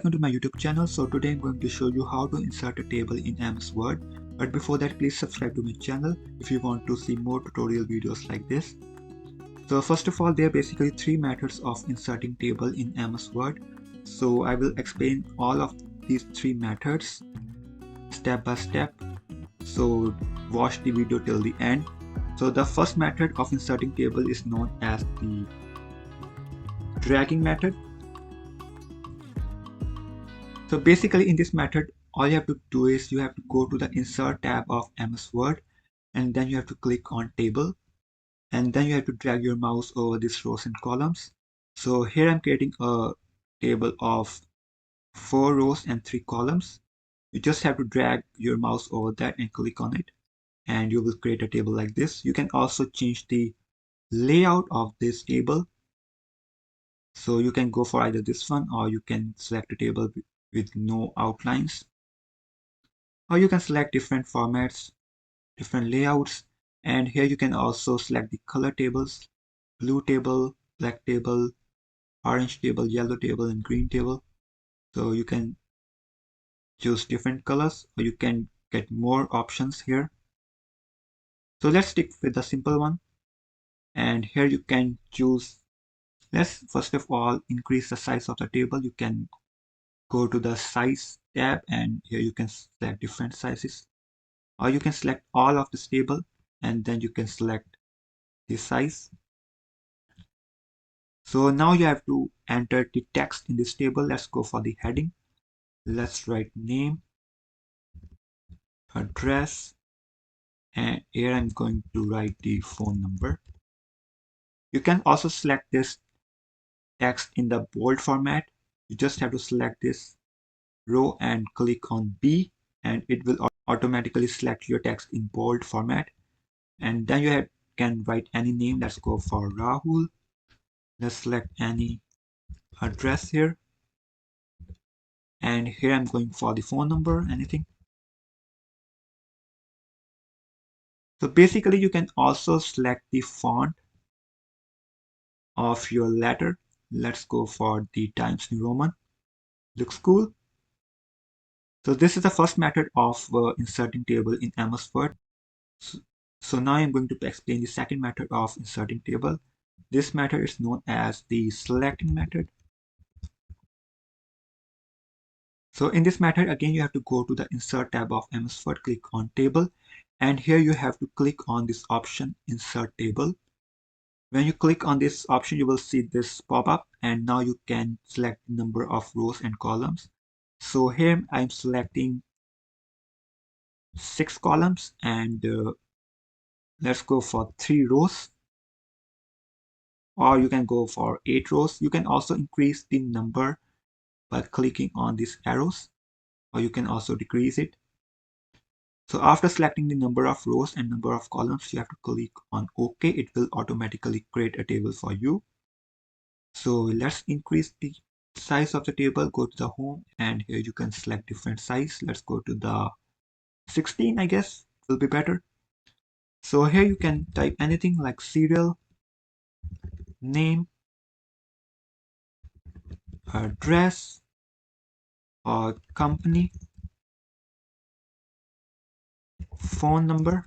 welcome to my YouTube channel. So today I'm going to show you how to insert a table in MS Word. But before that, please subscribe to my channel if you want to see more tutorial videos like this. So first of all, there are basically three methods of inserting table in MS Word. So I will explain all of these three methods step by step. So watch the video till the end. So the first method of inserting table is known as the dragging method. So basically in this method, all you have to do is you have to go to the insert tab of MS Word and then you have to click on table and then you have to drag your mouse over these rows and columns. So here I'm creating a table of 4 rows and 3 columns. You just have to drag your mouse over that and click on it and you will create a table like this. You can also change the layout of this table. So you can go for either this one or you can select a table with no outlines. Or you can select different formats, different layouts, and here you can also select the color tables, blue table, black table, orange table, yellow table, and green table. So you can choose different colors or you can get more options here. So let's stick with the simple one. And here you can choose, let's first of all increase the size of the table. You can go to the size tab and here you can select different sizes. Or you can select all of this table and then you can select the size. So now you have to enter the text in this table. Let's go for the heading. Let's write name, address, and here I'm going to write the phone number. You can also select this text in the bold format. You just have to select this row and click on B and it will automatically select your text in bold format. And then you can write any name. Let's go for Rahul. Let's select any address here. And here I'm going for the phone number, anything. So basically you can also select the font of your letter. Let's go for the Times New Roman. Looks cool. So this is the first method of inserting table in MS Word. So now I'm going to explain the second method of inserting table. This method is known as the selecting method. So in this method, again, you have to go to the insert tab of MS Word, click on table, and here you have to click on this option, insert table. When you click on this option, you will see this pop up and now you can select the number of rows and columns. So here I'm selecting 6 columns and let's go for 3 rows, or you can go for 8 rows. You can also increase the number by clicking on these arrows, or you can also decrease it. So after selecting the number of rows and number of columns, you have to click on OK. It will automatically create a table for you. So let's increase the size of the table. Go to the home and here you can select different size. Let's go to the 16, I guess will be better. So here you can type anything like serial, name, address, or company, phone number,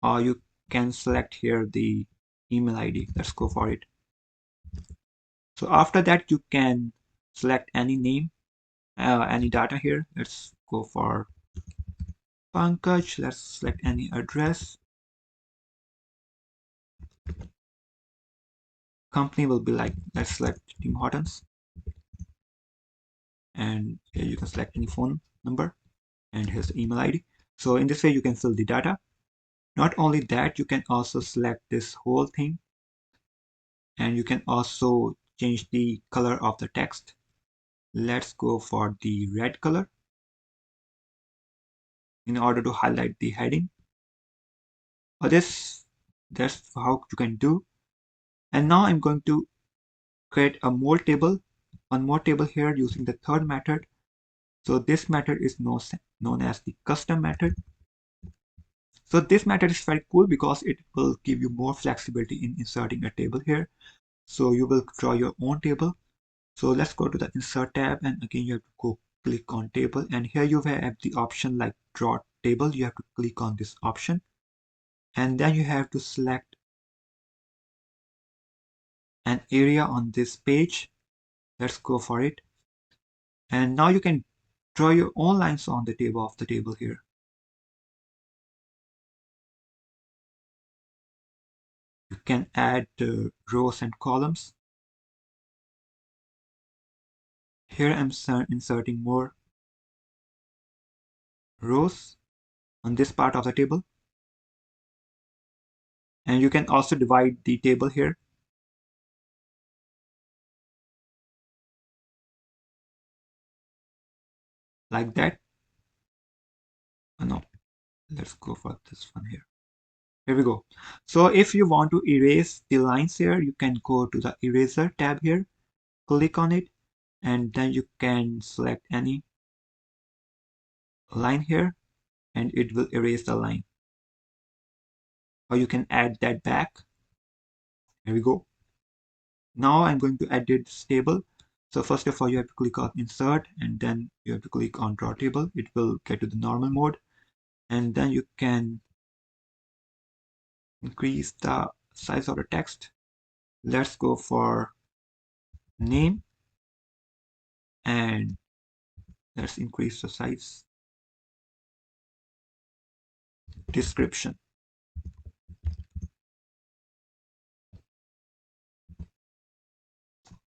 or you can select here the email ID. Let's go for it. So after that, you can select any name, any data here. Let's go for Pankaj. Let's select any address. Company will be like, let's select Tim Hortons. And here you can select any phone number and here's the email ID. So in this way, you can fill the data. Not only that, you can also select this whole thing and you can also change the color of the text. Let's go for the red color in order to highlight the heading. Or that's how you can do. And now I'm going to create a more table, one more table here using the third method. So this method is known as the custom method. So this method is very cool because it will give you more flexibility in inserting a table here. So you will draw your own table. So let's go to the insert tab, and again you have to go click on table, and here you have the option like draw table. You have to click on this option, and then you have to select an area on this page. Let's go for it. And now you can draw your own lines on the table of the table here. You can add rows and columns. Here I'm inserting more rows on this part of the table. And you can also divide the table here like that. Oh, no, let's go for this one here. Here we go. So if you want to erase the lines here, you can go to the eraser tab here, click on it, and then you can select any line here and it will erase the line. Or you can add that back. Here we go. Now I'm going to edit this table. So first of all, you have to click on insert and then you have to click on draw table. It will get to the normal mode. And then you can increase the size of the text. Let's go for name and let's increase the size. Description.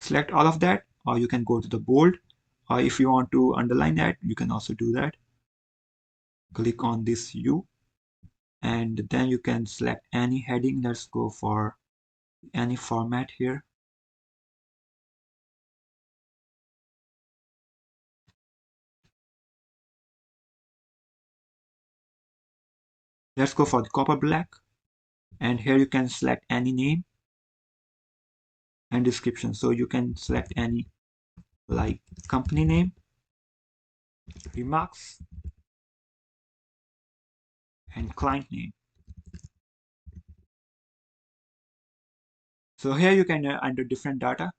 Select all of that, or you can go to the bold, or if you want to underline that, you can also do that. Click on this U, and then you can select any heading. Let's go for any format here. Let's go for the copper black, and here you can select any name and description. So you can select any like company name, remarks, and client name. So here you can enter different data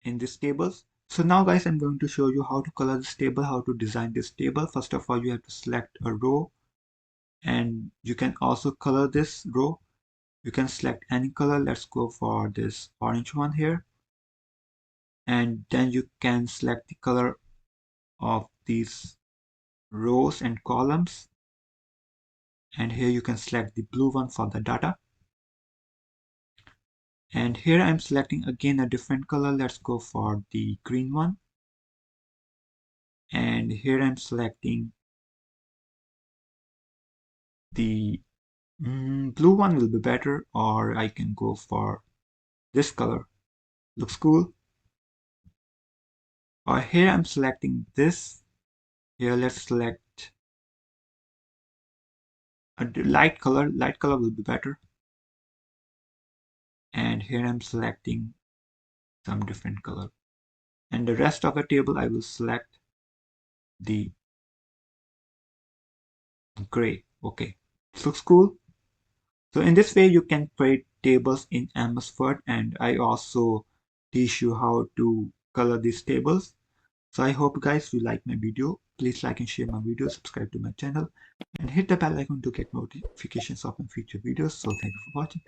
in these tables. So now guys, I'm going to show you how to color this table, how to design this table. First of all, you have to select a row and you can also color this row. You can select any color. Let's go for this orange one here. And then you can select the color of these rows and columns. And here you can select the blue one for the data. And here I'm selecting again a different color. Let's go for the green one. And here I'm selecting the blue one will be better, or I can go for this color. Looks cool. Or here I'm selecting this. Here let's select a light color. Light color will be better. And here I'm selecting some different color. And the rest of the table I will select the gray. Okay, this looks cool. So in this way you can create tables in MS Word, and I also teach you how to color these tables. So I hope guys you like my video. Please like and share my video, subscribe to my channel, and hit the bell icon to get notifications of my future videos. So thank you for watching.